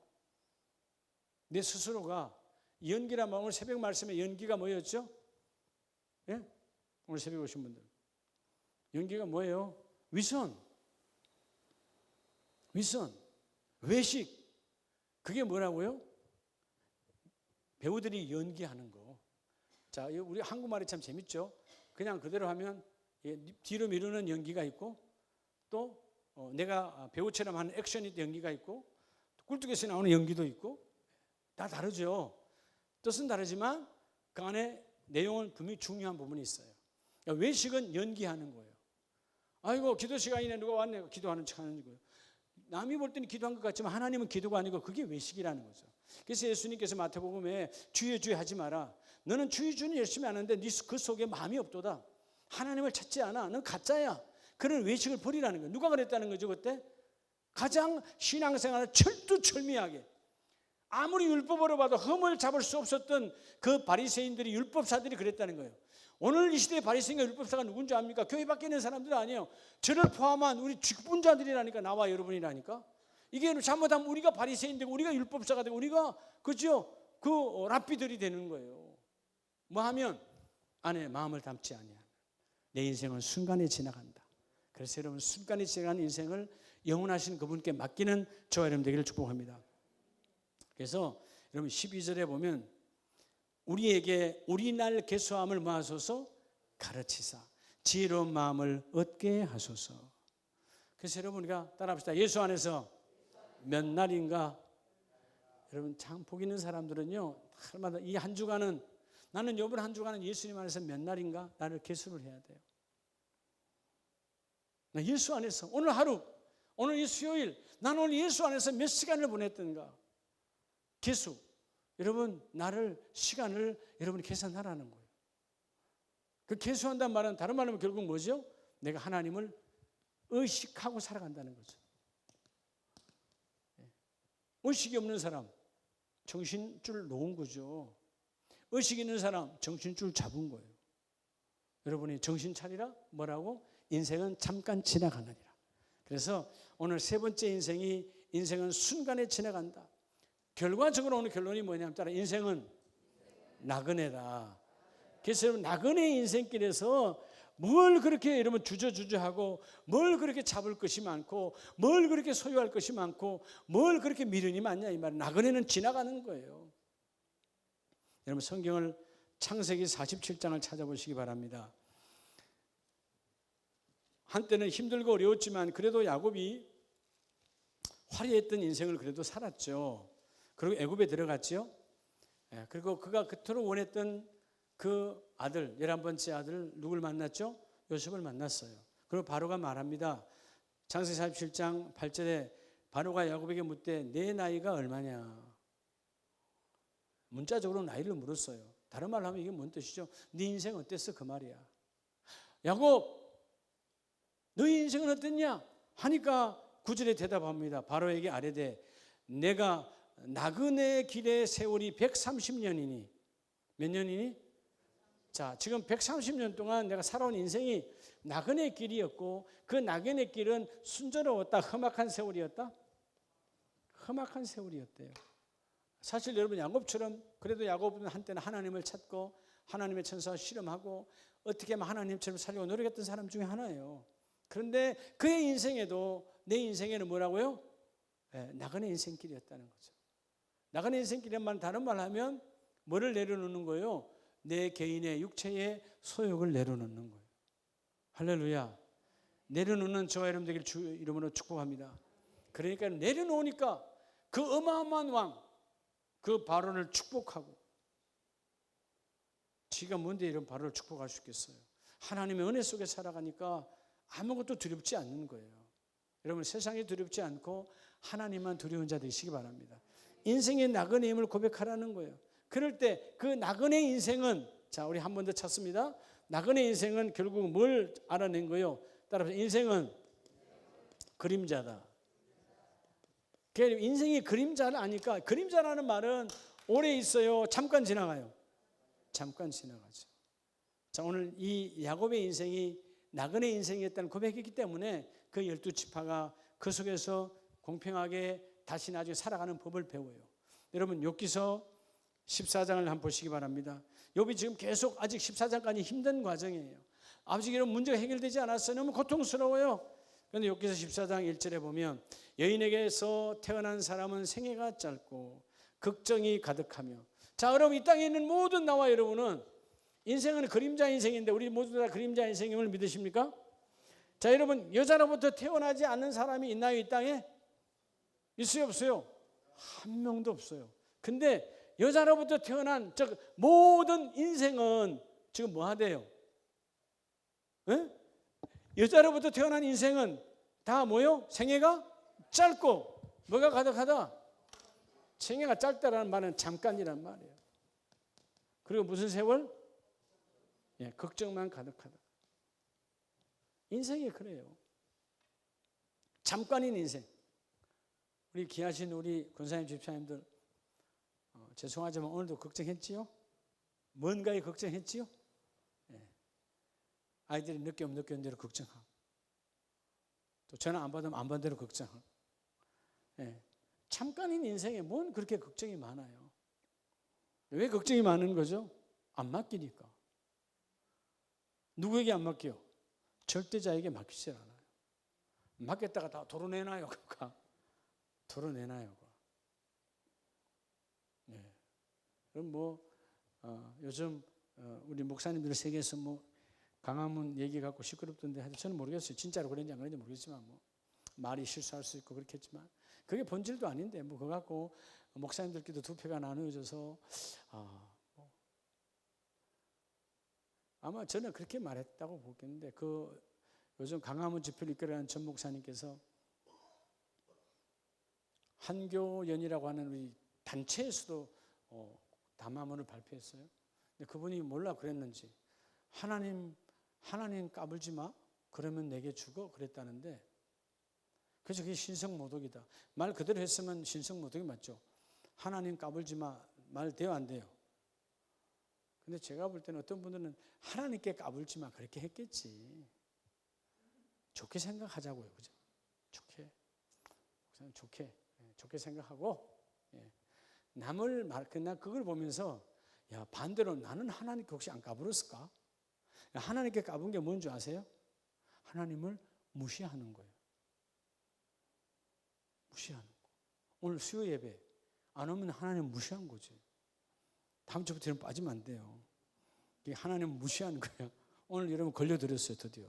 내 스스로가 연기란 말, 오늘 새벽 말씀에 연기가 뭐였죠? 예? 오늘 새벽 오신 분들 연기가 뭐예요? 위선, 외식. 그게 뭐라고요? 배우들이 연기하는 거. 자, 우리 한국말이 참 재밌죠? 그냥 그대로 하면 뒤로 미루는 연기가 있고 또 내가 배우처럼 하는 액션이 연기가 있고 꿀뚝에서 나오는 연기도 있고 다 다르죠. 뜻은 다르지만 그 안에 내용은 분명히 중요한 부분이 있어요. 그러니까 외식은 연기하는 거예요. 아이고 기도 시간이네 누가 왔네 기도하는 척하는 거예요. 남이 볼 때는 기도한 것 같지만 하나님은 기도가 아니고 그게 외식이라는 거죠. 그래서 예수님께서 마태복음에 주여 주여 하지 마라. 너는 주여 주는 열심히 하는데 그 속에 마음이 없도다. 하나님을 찾지 않아. 넌 가짜야. 그런 외식을 버리라는 거예요. 누가 그랬다는 거죠 그때? 가장 신앙생활을 철두철미하게 아무리 율법으로 봐도 흠을 잡을 수 없었던 그 바리새인들이 율법사들이 그랬다는 거예요. 오늘 이 시대의 바리새인과 율법사가 누군지 압니까? 교회 밖에 있는 사람들 아니에요. 저를 포함한 우리 직분자들이라니까. 나와 여러분이라니까. 이게 잘못하면 우리가 바리새인 되고 우리가 율법사가 되고 우리가 그죠? 그 랍비들이 되는 거예요. 뭐 하면 안에 마음을 담지 아니하는 내 인생은 순간에 지나간다. 그래서 여러분 순간에 지나가는 인생을 영원하신 그분께 맡기는 저와 여러분 되기를 축복합니다. 그래서 여러분 12절에 보면 우리에게 우리 날 계수함을 모아소서 가르치사 지혜로운 마음을 얻게 하소서. 그래서 여러분 우리가 따라합시다. 예수 안에서 몇 날인가. 여러분 참 복 있는 사람들은요 날마다 이 한 주간은 나는 이번 한 주간은 예수님 안에서 몇 날인가 나를 계수를 해야 돼요. 나 예수 안에서 오늘 하루 오늘 이 수요일 나는 오늘 예수 안에서 몇 시간을 보냈던가 계수. 여러분 나를 시간을 여러분이 계산하라는 거예요. 그 계수한다는 말은 다른 말로 하면 결국 뭐죠? 내가 하나님을 의식하고 살아간다는 거죠. 의식이 없는 사람 정신줄 놓은 거죠. 의식 있는 사람 정신줄 잡은 거예요. 여러분이 정신 차리라 뭐라고? 인생은 잠깐 지나가느니라. 그래서 오늘 세 번째 인생은 순간에 지나간다. 결과적으로 오늘 결론이 뭐냐면 따라 인생은 나그네다. 그래서 여러분 나그네 인생길에서 뭘 그렇게 여러분 주저하고 뭘 그렇게 잡을 것이 많고 뭘 그렇게 소유할 것이 많고 뭘 그렇게 미련이 많냐 이 말은. 나그네는 지나가는 거예요. 여러분 성경을 창세기 47장을 찾아보시기 바랍니다. 한때는 힘들고 어려웠지만 그래도 야곱이 화려했던 인생을 그래도 살았죠. 그리고 애굽에 들어갔죠. 그리고 그가 그토록 원했던 그 아들 11번째 아들 누굴 만났죠? 요셉을 만났어요. 그리고 바로가 말합니다. 창세기 47장 8절에 바로가 야곱에게 묻되 내 나이가 얼마냐. 문자적으로 나이를 물었어요. 다른 말로 하면 이게 뭔 뜻이죠? 네 인생 어땠어? 그 말이야. 야곱 너희 인생은 어땠냐? 하니까 9절에 대답합니다. 바로에게 아뢰되 내가 나그네 길의 세월이 130년이니 몇 년이니? 자, 지금 130년 동안 내가 살아온 인생이 나그네 길이었고 그 나그네 길은 순조로웠다. 험악한 세월이었다. 험악한 세월이었대요. 사실 여러분 야곱처럼 그래도 야곱은 한때는 하나님을 찾고 하나님의 천사와 실험하고 어떻게 하면 하나님처럼 살려고 노력했던 사람 중에 하나예요. 그런데 그의 인생에도 내 인생에는 뭐라고요? 나그네 인생길이었다는 거죠. 나그네 인생길이란 말은 다른 말 하면 뭐를 내려놓는 거예요? 내 개인의 육체의 소욕을 내려놓는 거예요. 할렐루야. 내려놓는 저와 여러분 되기를 주 이름으로 축복합니다. 그러니까 내려놓으니까 그 어마어마한 왕, 그 바론을 축복하고, 지가 뭔데 이런 바론을 축복할 수 있겠어요? 하나님의 은혜 속에 살아가니까 아무것도 두렵지 않는 거예요. 여러분, 세상이 두렵지 않고 하나님만 두려운 자 되시기 바랍니다. 인생의 나그네임을 고백하라는 거예요. 그럴 때 그 나그네 인생은, 자, 우리 한 번 더 찾습니다. 나그네 인생은 결국 뭘 알아낸 거예요? 따라서 인생은 그림자다. 인생이 그림자를 아니까, 그림자라는 말은 오래 있어요, 잠깐 지나가요? 잠깐 지나가죠. 자, 오늘 이 야곱의 인생이 나그네 인생이었다는 고백이기 때문에 그 12지파가 그 속에서 공평하게 다시 나중에 살아가는 법을 배워요. 여러분, 욥기서 14장을 한번 보시기 바랍니다. 욥이 지금 계속 아직 14장까지 힘든 과정이에요. 아직 이런 문제가 해결되지 않았어요. 너무 고통스러워요. 그런데 욥기서 14장 1절에 보면 여인에게서 태어난 사람은 생애가 짧고 걱정이 가득하며. 자, 여러분, 이 땅에 있는 모든 나와 여러분은 인생은 그림자 인생인데 우리 모두 다 그림자 인생임을 믿으십니까? 자, 여러분, 여자로부터 태어나지 않는 사람이 있나요? 이 땅에? 있어요, 없어요? 한 명도 없어요. 근데 여자로부터 태어난 즉 모든 인생은 지금 뭐 하대요? 에? 여자로부터 태어난 인생은 다 뭐요? 생애가 짧고 뭐가 가득하다? 생애가 짧다라는 말은 잠깐이란 말이에요. 그리고 무슨 세월? 예, 걱정만 가득하다. 인생이 그래요. 잠깐인 인생. 우리 귀하신 우리 권사님 집사님들, 죄송하지만 오늘도 걱정했지요? 뭔가에 걱정했지요? 예. 아이들이 늦게 오면 늦게 온 대로 걱정하고, 또 전화 안 받으면 안 받은 대로 걱정하고. 예. 잠깐인 인생에 뭔 그렇게 걱정이 많아요? 왜 걱정이 많은 거죠? 안 맡기니까. 누구에게 안 맡겨요? 절대자에게 맡기지 않아요. 맡겼다가 다 도로내놔요. 도로내놔요. 네. 그럼 요즘 우리 목사님들 세계에서 강화문 얘기 갖고 시끄럽던데 하여튼 저는 모르겠어요. 진짜로 그런지 안 그런지 모르겠지만 말이 실수할 수 있고 그렇겠지만 그게 본질도 아닌데 그거 갖고 목사님들끼리도 두 표가 나누어져서 아마 저는 그렇게 말했다고 보겠는데 요즘 강화문 집회를 이끌어가는 전 목사님께서 한교연이라고 하는 우리 단체에서도 담화문을 발표했어요. 근데 그분이 몰라 그랬는지 하나님 까불지 마. 그러면 내게 죽어. 그랬다는데 그래서 그게 신성모독이다. 말 그대로 했으면 신성모독이 맞죠. 하나님 까불지 마. 말 돼요 안 돼요? 근데 제가 볼 때는 어떤 분들은 하나님께 까불지 마. 그렇게 했겠지. 좋게 생각하자고요. 그죠? 좋게 생각하고 남을 나 그걸 보면서 야, 반대로 나는 하나님께 혹시 안 까불었을까? 하나님께 까분 게 뭔지 아세요? 하나님을 무시하는 거예요. 무시하는 거. 오늘 수요 예배 안 오면 하나님 무시한 거지. 다음 주부터는 빠지면 안 돼요. 이게 하나님 무시하는 거예요. 오늘 여러분 걸려들었어요. 드디어.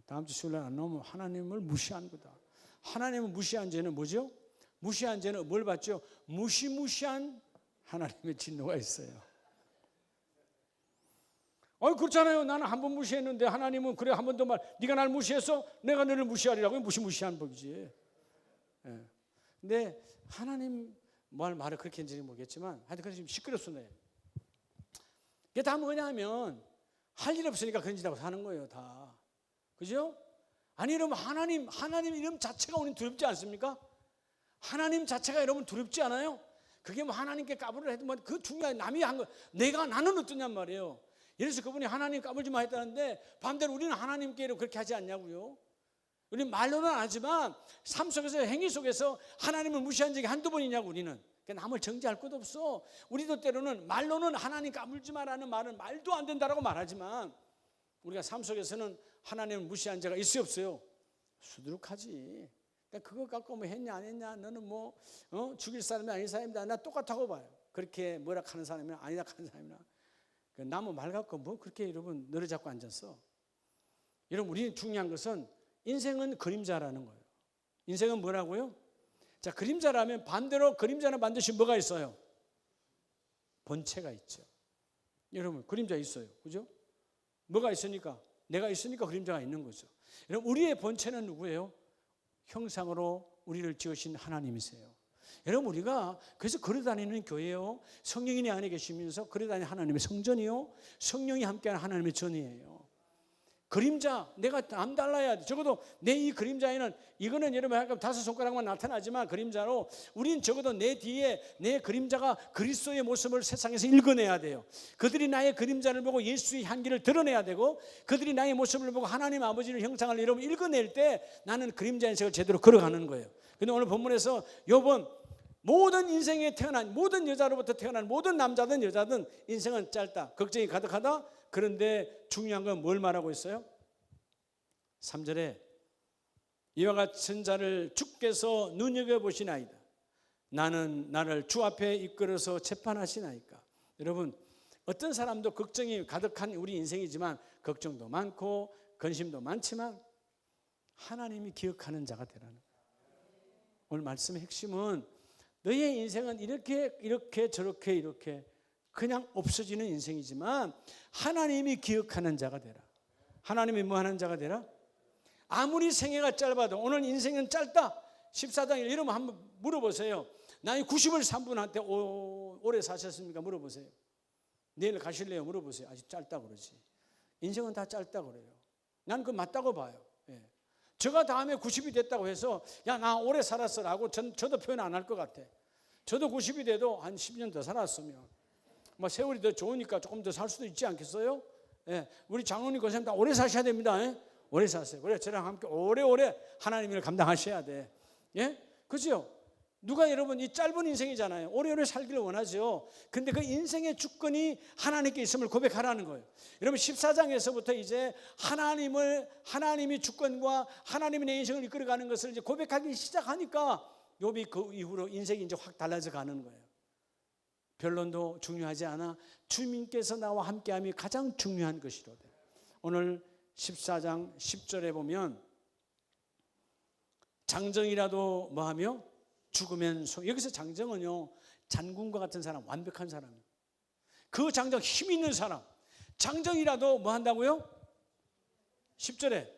다음 주 수요일 날 안 오면 하나님을 무시한 거다. 하나님을 무시한 죄는 뭐죠? 무시한 죄는 뭘 받죠? 무시무시한 하나님의 진노가 있어요. 그렇잖아요. 나는 한 번 무시했는데 하나님은 그래 한 번 더 네가 날 무시해서 내가 너를 무시하리라고. 무시무시한 법이지. 예. 근데 하나님 말을 그렇게 했는지 모르겠지만 하여튼 그래서 지금 시끄럽습니다. 이게 다 뭐냐면 할 일 없으니까 그런 짓 하고 사는 거예요. 다. 그죠? 아니 여러분 하나님 이름 자체가 우리는 두렵지 않습니까? 하나님 자체가 여러분 두렵지 않아요? 그게 하나님께 까불을 해도 그 중요한 남이 한 거 나는 어떠냔 말이에요. 예를 들어서 그분이 하나님 까불지 마 했다는데 반대로 우리는 하나님께 그렇게 하지 않냐고요. 우리는 말로는 안 하지만 삶 속에서 행위 속에서 하나님을 무시한 적이 한두 번이냐고. 우리는 남을 정죄할 것도 없어. 우리도 때로는 말로는 하나님 까불지 마라는 말은 말도 안 된다라고 말하지만 우리가 삶 속에서는 하나님을 무시한 자가 있어요 없어요? 수두룩하지. 그거 갖고 뭐 했냐 안 했냐, 너는 뭐 죽일 사람이 아닌 사람이다, 나 똑같다고 봐요. 그렇게 뭐라 하는 사람이나 아니다 하는 사람이나 그 나무 말 갖고 뭐 그렇게 여러분 너를 잡고 앉았어. 여러분, 우리 중요한 것은 인생은 그림자라는 거예요. 인생은 뭐라고요? 자, 그림자라면 반대로 그림자는 반드시 뭐가 있어요? 본체가 있죠. 여러분, 그림자 있어요. 그죠? 뭐가 있으니까? 내가 있으니까 그림자가 있는 거죠. 여러분, 우리의 본체는 누구예요? 형상으로 우리를 지으신 하나님이세요. 여러분, 우리가 그래서 걸어다니는 교회요, 성령이 내 안에 계시면서 걸어다니는 하나님의 성전이요, 성령이 함께하는 하나님의 전이에요. 그림자, 내가 남달라야 돼. 적어도 내 이 그림자에는, 이거는 여러분 약간 5손가락만 나타나지만 그림자로, 우린 적어도 내 뒤에 내 그림자가 그리스도의 모습을 세상에서 읽어내야 돼요. 그들이 나의 그림자를 보고 예수의 향기를 드러내야 되고, 그들이 나의 모습을 보고 하나님 아버지의 형상을 여러분 읽어낼 때 나는 그림자 인생을 제대로 걸어가는 거예요. 근데 오늘 본문에서 욥은 모든 인생에 태어난, 모든 여자로부터 태어난 모든 남자든 여자든 인생은 짧다, 걱정이 가득하다. 그런데 중요한 건 뭘 말하고 있어요? 3절에 이와 같은 자를 주께서 눈여겨보시나이다. 나는 나를 주 앞에 이끌어서 재판하시나이까. 여러분, 어떤 사람도 걱정이 가득한 우리 인생이지만, 걱정도 많고 근심도 많지만 하나님이 기억하는 자가 되라는 거예요. 오늘 말씀의 핵심은 너의 인생은 이렇게 저렇게 이렇게 그냥 없어지는 인생이지만 하나님이 기억하는 자가 되라. 하나님이 뭐 하는 자가 되라? 아무리 생애가 짧아도, 오늘 인생은 짧다 14장 이러면 한번 물어보세요. 나이 90을 3분한테 오래 사셨습니까? 물어보세요. 내일 가실래요? 물어보세요. 아직 짧다 그러지. 인생은 다 짧다 그래요. 난 그거 맞다고 봐요. 예. 제가 다음에 90이 됐다고 해서 야, 나 오래 살았어라고 저도 표현 안 할 것 같아. 저도 90이 돼도 한 10년 더 살았으면 뭐 세월이 더 좋으니까 조금 더 살 수도 있지 않겠어요? 예, 우리 장로님 권사님 다 오래 사셔야 됩니다. 예? 오래 사세요. 그래, 저랑 함께 오래오래 하나님을 감당하셔야 돼. 예, 그죠? 누가 여러분 이 짧은 인생이잖아요. 오래오래 살기를 원하죠. 근데 그 인생의 주권이 하나님께 있음을 고백하라는 거예요. 여러분, 14장에서부터 이제 하나님이 주권과 하나님이 내 인생을 이끌어가는 것을 이제 고백하기 시작하니까 욥이 그 이후로 인생이 이제 확 달라져 가는 거예요. 변론도 중요하지 않아 주님께서 나와 함께함이 가장 중요한 것이로다. 오늘 14장 10절에 보면 장정이라도 뭐하며 죽으면 여기서 장정은요, 장군과 같은 사람, 완벽한 사람이에요. 그 장정, 힘 있는 사람, 장정이라도 뭐 한다고요? 10절에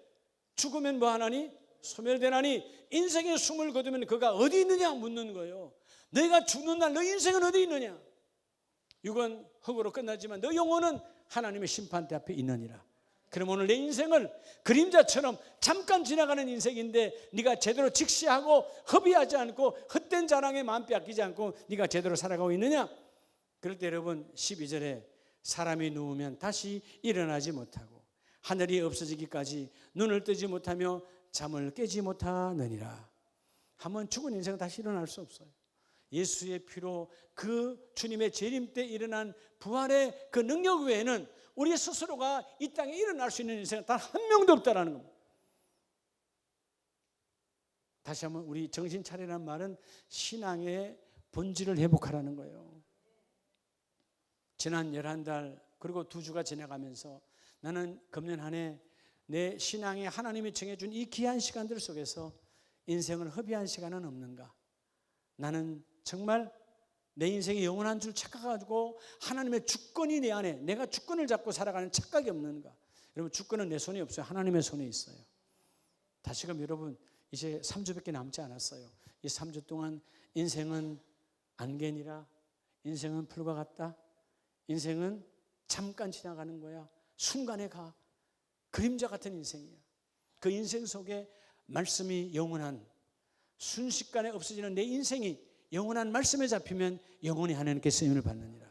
죽으면 뭐 하나니? 소멸되나니. 인생의 숨을 거두면 그가 어디 있느냐 묻는 거예요. 너희가 죽는 날 너 인생은 어디 있느냐? 육은 흙으로 끝나지만 너 영혼은 하나님의 심판대 앞에 있느니라. 그럼 오늘 내 인생을 그림자처럼 잠깐 지나가는 인생인데 네가 제대로 직시하고 허비하지 않고 헛된 자랑에 마음 빼앗기지 않고 네가 제대로 살아가고 있느냐? 그럴 때 여러분 12절에 사람이 누우면 다시 일어나지 못하고 하늘이 없어지기까지 눈을 뜨지 못하며 잠을 깨지 못하느니라. 한번 죽은 인생은 다시 일어날 수 없어요. 예수의 피로 그 주님의 재림 때 일어난 부활의 그 능력 외에는 우리 스스로가 이 땅에 일어날 수 있는 인생은 단 한 명도 없다라는 겁니다. 다시 한번 우리 정신 차리라는 말은 신앙의 본질을 회복하라는 거예요. 지난 11달 그리고 2주가 지나가면서 나는 금년 한 해 내 신앙에 하나님이 정해준 이 귀한 시간들 속에서 인생을 허비한 시간은 없는가? 나는 정말 내 인생이 영원한 줄 착각하고 하나님의 주권이 내 안에, 내가 주권을 잡고 살아가는 착각이 없는가? 여러분, 주권은 내 손에 없어요. 하나님의 손에 있어요. 다시금 여러분, 이제 3주밖에 남지 않았어요. 이 3주 동안 인생은 안개니라, 인생은 불과 같다, 인생은 잠깐 지나가는 거야. 순간에 가. 그림자 같은 인생이야. 그 인생 속에 말씀이 영원한, 순식간에 없어지는 내 인생이 영원한 말씀에 잡히면 영원히 하나님께 쓰임을 받느니라.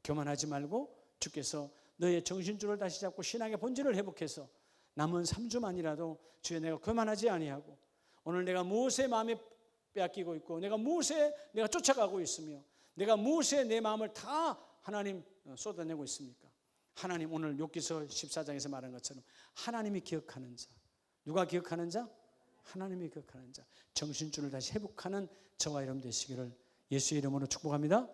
교만하지 말고 주께서 너의 정신줄을 다시 잡고 신앙의 본질을 회복해서 남은 3주만이라도 주여 내가 교만하지 아니하고 오늘 내가 무엇에 마음에 빼앗기고 있고 내가 무엇에 내가 쫓아가고 있으며 내가 무엇에 내 마음을 다 하나님 쏟아내고 있습니까? 하나님, 오늘 욥기서 14장에서 말한 것처럼 하나님이 기억하는 자. 누가 기억하는 자? 하나님이 기억하는 자, 정신줄을 다시 회복하는 저와 여러분 되시기를 예수의 이름으로 축복합니다.